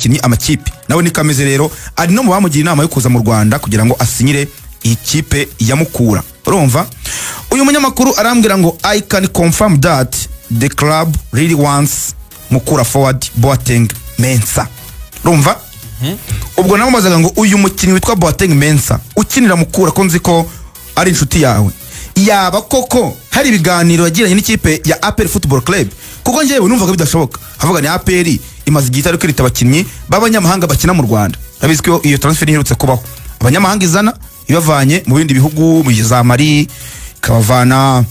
abakinnyi amakipe nawe ni kameze rero ari no mu bamugira inama yo kuza mu Rwanda kugira ngo asinyire ikipe ya Mukura. Urumva uyu munyamakuru arambwira ngo I can confirm that the club really wants Mukura forward Boateng Mensa. Urumva ubwo namubazaga ngo uyu mukinnyi witwa Boateng Mensa ukinira Mukura ko nzi ko ari inshuti yawe, yaba koko hari ibiganiro yagiranye n'ikipe ya APR Football Club? Kuko njyewe numvaga bidashoboka, havuga ni APR imaze igihe itari kwita abakinnyi b'abanyamahanga bakina mu Rwanda. Nabizi ko iyo transfer iherutse kubaho, abanyamahanga izana ibavanye mu bindi bihugu mu za Mali kabavana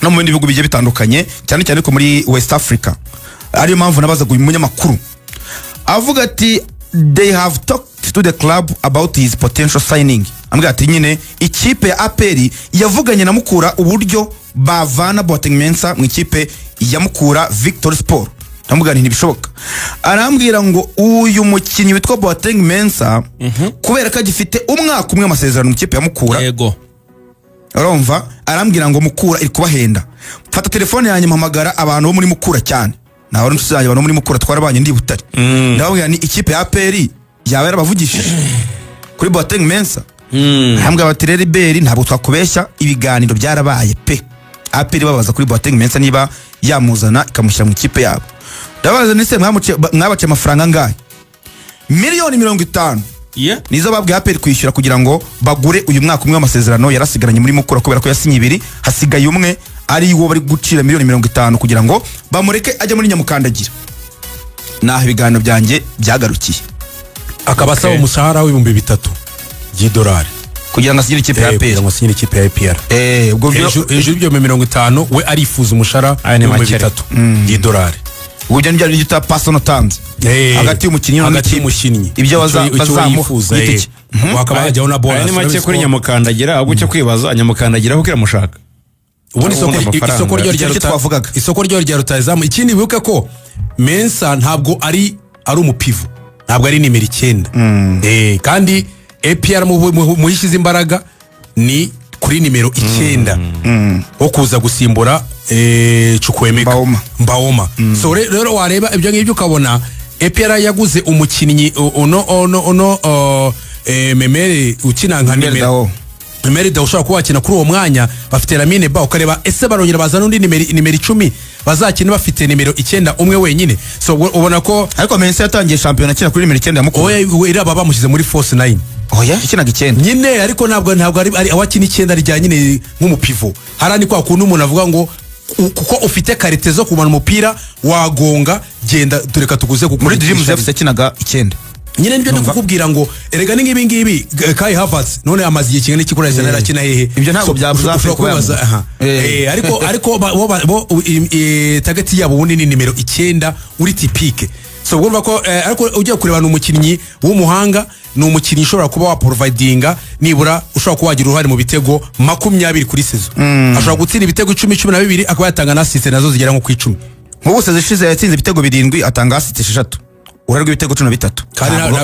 no mu bindi bihugu bigiye bitandukanye, cyane cyane ko muri West Africa. Ariyo mpamvu nabazaga uyu munyamakuru avuga ati they have talked to the club about his potential signing. Ambwira ati nyine ikipe ya APR yavuganye na Mukura uburyo bavana Boateng Mensa mu ikipe ya Mukura Victory Sport. Ndamubwira nti bishoboka. Arambwira ngo uyu mukinnyi witwa Boateng Mensa kubera ko agifite umwaka umwe amasezerano mu ikipe ya Mukura. Yego. Urumva arambwira ngo Mukura iri kubahenda. Fata telefone yanjye mpamagara abantu bo muri Mukura cyane. Naho ntusuzanye abantu muri Mukura twarabanye ndi Butare. Ndababwira ni ikipe ya APR yawe yarabavugishije kuri Boateng Mensa. Hambwa baterere beri ntabwo twakubeshya, ibiganiro byarabaye pe. APR babaza kuri Boateng Mensa niba yamuzana ikamushyira mu ikipe yabo. Ndabaza nise mwabace amafaranga ngahe? Miliyoni 50. Yeah. Nizo babwiye APR kwishyura kugira ngo bagure uyu mwaka umwe w'amasezerano yarasigaranye muri Mukura kubera ko yasinye 2 hasigaye umwe ari wo bari gucira miliyoni 50 kugira ngo bamureke ajya muri Nyamukandagira. Naho ibiganiro byanjye byagarukiye. Akaba asaba umushahara w'ibihumbi 3 $3 kugira ngo asinyire ikipe ya APR. Kugira ngo asinyire ikipe ya APR. Ubwo hejuru y'ibyo 50 we arifuza umushahara w'ibihumbi 3 $3. Ubwo njye byita personal terms. Hagati y'umukinnyi n'umukinnyi. Ibyo bazamufuza iki. Wakaba yajyaho na bonus. Ni make kuri Nyamukandagira ahubwo cyo kwibaza Nyamukandagira aho kiramushaka. Ubundi isoko ryo rya rutazamu. Ikindi bibuke ko Mensa ntabwo ari umupivo, ntabwo ari nimero 9. Kandi APR muhishize imbaraga ni kuri nimero 9 wo kuza gusimbura Chukwemeka Mbaoma. So rero wareba ibyo ngibyo ukabona APR yaguze umukinnyi Memere ukina nka nimero Merida ushobora kuba wakina kuri uwo mwanya, bafite Lamine Ba ukareba ese barongera bazana undi nimero 10 bazakina bafite nimero 9 umwe wenyine. So ubona ko ariko Mensa yatangiye champion akina kuri nimero 9 ya Mukura. Oya iraba bamushyize muri force 9. Oya ikinaga 9 nyine, ariko ntabwo ari awakina 9 rya nyine nk'umupivo. Harani kwa kuntu umuntu avuga ngo kuko ufite karite zo kumana umupira wagonga genda tureka tuguze kuko muri Dreams FC yakinaga 9. Nyine nibyo ndakubwira ngo erega ni ngibi Kai Havertz none amazi igihe kingana iki kuri Arsenal akina hehe. Ibyo ntabwo byabuza kubaza. Ariko bo target yabo ubundi ni nimero 9 uri typique. So urumva ko ariko ugiye kurebana umukinnyi w'umuhanga ni umukinnyi ushobora kuba wa providinga nibura ushobora kuba wagira uruhare mu bitego 20 kuri season. Ashobora gutsinda ibitego 10-12 akaba yatanga na assist nazo zigera nko ku 10. Mu bose zishize yatsinze ibitego 7 atanga assist 6. Urarwa ibitego 13.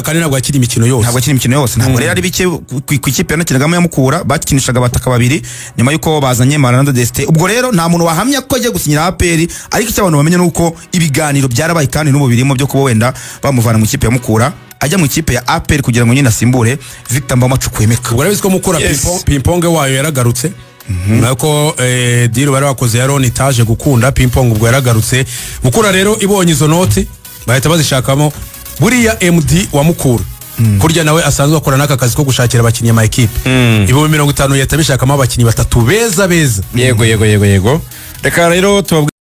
Kandi ntabwo akiri imikino yose. Ntabwo akiri imikino yose. Ntabwo rero ari bike ku ikipe yanakinagamo ya Mukura bakinishaga bataka 2 nyuma yuko bazanye Maranda Deste. Ubwo rero nta muntu wahamya ko agiye gusinyira APR, ariko icyo abantu bamenye nuko ibiganiro byarabaye kandi n'umubirimo byo kuba wenda bamuvana mu ikipe ya Mukura ajya mu ikipe ya APR kugira ngo nyine asimbure Victor Mbama Chukwemeka. Ubwo rero Mukura ping-pong wayo yaragarutse. Nako deal bari bakoze ya Ron itaje gukunda ping-pong ubwo yaragarutse. Mukura rero ibonye izo noti bahita bazishakamo buriya MD wa Mukura kurya nawe asanzwe akora naka kazi ko gushakira abakinnyi ama equipe. Ibo 50 yatabishakamo abakinnyi 3 beza. Yego. Reka rero